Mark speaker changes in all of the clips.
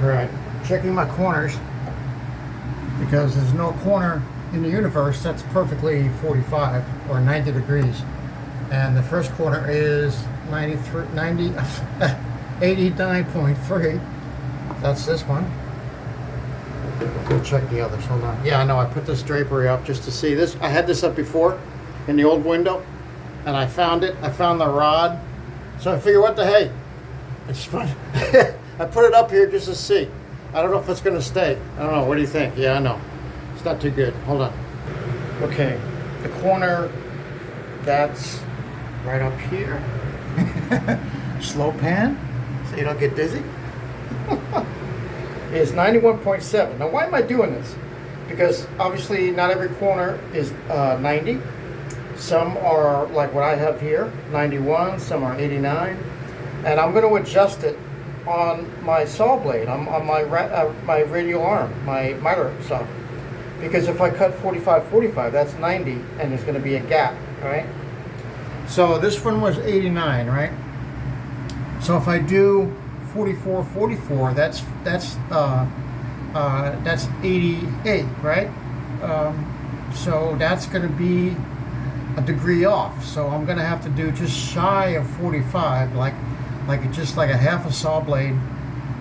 Speaker 1: Right. Checking my corners because there's no corner in the universe that's perfectly 45 or 90 degrees. And the first corner is 89.3. That's this one. We'll check the others. Hold on. Yeah, I know. I put this drapery up just to see this. I had this up before in the old window, and I found it. I found the rod. So I figure, what the hey? It's fun. I put it up here just to see. I don't know if it's going to stay. I don't know. What do you think? Yeah, I know. It's not too good. Hold on. Okay. The corner, that's right up here. Slow pan so you don't get dizzy. Is 91.7. Now, why am I doing this? Because obviously not every corner is 90. Some are like what I have here, 91. Some are 89. And I'm going to adjust it on my saw blade, on my radial arm, my miter saw. Because if I cut 45, that's 90, and there's going to be a gap, right? So this one was 89, right? So if I do 44, that's 88, right? So that's going to be a degree off. So I'm going to have to do just shy of 45, just like a half a saw blade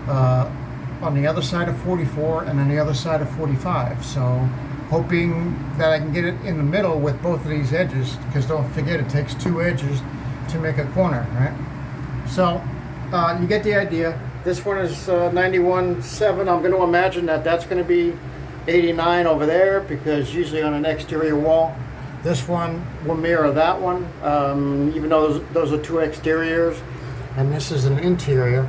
Speaker 1: on the other side of 44 and on the other side of 45. So hoping that I can get it in the middle with both of these edges, because don't forget it takes two edges to make a corner, right? So you get the idea. This one is 91.7. I'm going to imagine that that's going to be 89 over there, because usually on an exterior wall, this one will mirror that one, even though those are two exteriors, and this is an interior.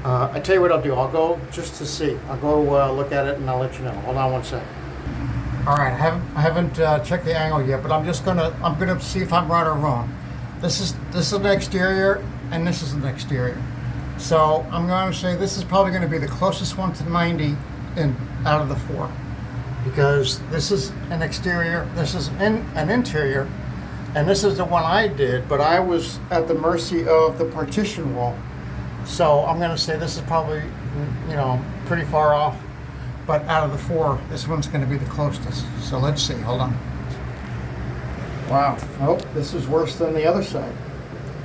Speaker 1: I tell you what I'll do. I'll go just to see. I'll go look at it and I'll let you know. Hold on one sec. All right, I haven't checked the angle yet, but I'm gonna see if I'm right or wrong. This is an exterior, and this is an exterior. So I'm going to say this is probably going to be the closest one to 90 out of the four, because this is an exterior, this is an interior, and this is the one I did, but I was at the mercy of the partition wall. So I'm going to say this is probably, pretty far off, but out of the four, this one's going to be the closest. So let's see, hold on. Wow, oh, this is worse than the other side.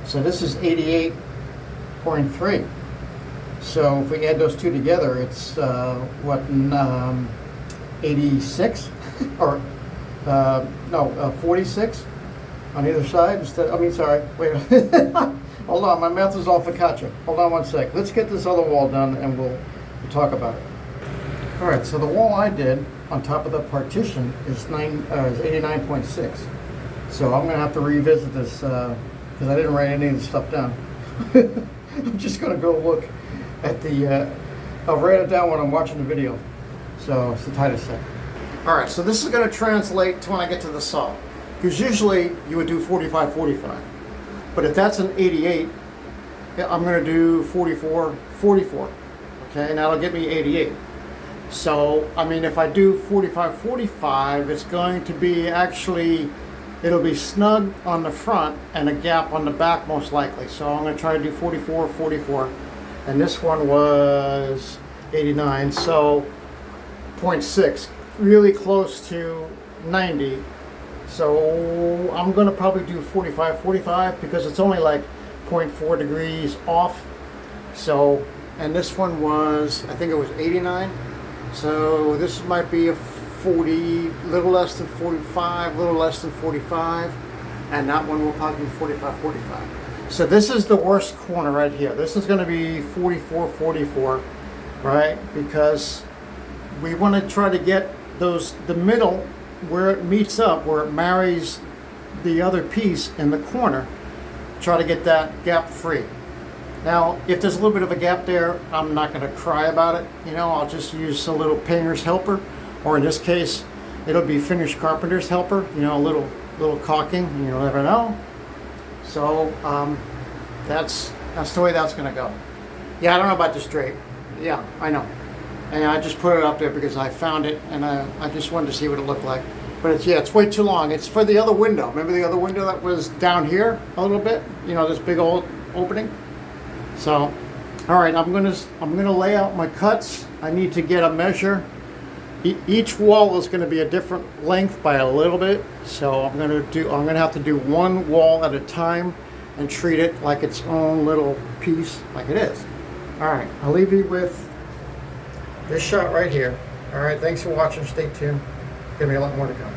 Speaker 1: So this is 88.3. So if we add those two together, it's 86 or 46 on either side. Wait. Hold on, my math is all focaccia. Hold on one sec. Let's get this other wall done, and we'll talk about it. All right. So the wall I did on top of the partition is 89.6. So I'm gonna have to revisit this because I didn't write any of the stuff down. I'm just gonna go look at the. I'll write it down when I'm watching the video. So it's the tightest set. All right. So this is gonna translate to when I get to the saw, because usually you would do 45. But if that's an 88, I'm going to do 44. Okay, and that'll get me 88. So, I mean, if I do 45, it's going to be it'll be snug on the front and a gap on the back most likely. So I'm going to try to do 44. And this one was 89, so 0.6, really close to 90. So I'm going to probably do 45 because it's only like 0.4 degrees off. So, and this one was, I think it was 89. So this might be a 40, little less than 45, little less than 45. And that one will probably be 45. So this is the worst corner right here. This is going to be 44, right? Because we want to try to get the middle, where it meets up, where it marries the other piece in the corner, try to get that gap free. Now, if there's a little bit of a gap there, I'm not going to cry about it. I'll just use a little painter's helper, or in this case, it'll be finished carpenter's helper. A little caulking. You never know. So that's the way that's going to go. Yeah, I don't know about this drape. Yeah, I know. And I just put it up there because I found it, and I just wanted to see what it looked like. But it's way too long. It's for the other window. Remember the other window that was down here a little bit? This big old opening? So All right, I'm gonna lay out my cuts. I need to get a measure. Each wall is going to be a different length by a little bit, so I'm going to have to do one wall at a time and treat it like its own little piece, like it is. All right, I'll leave you with this shot right here. All right, thanks for watching. Stay tuned. Give me a lot more to come.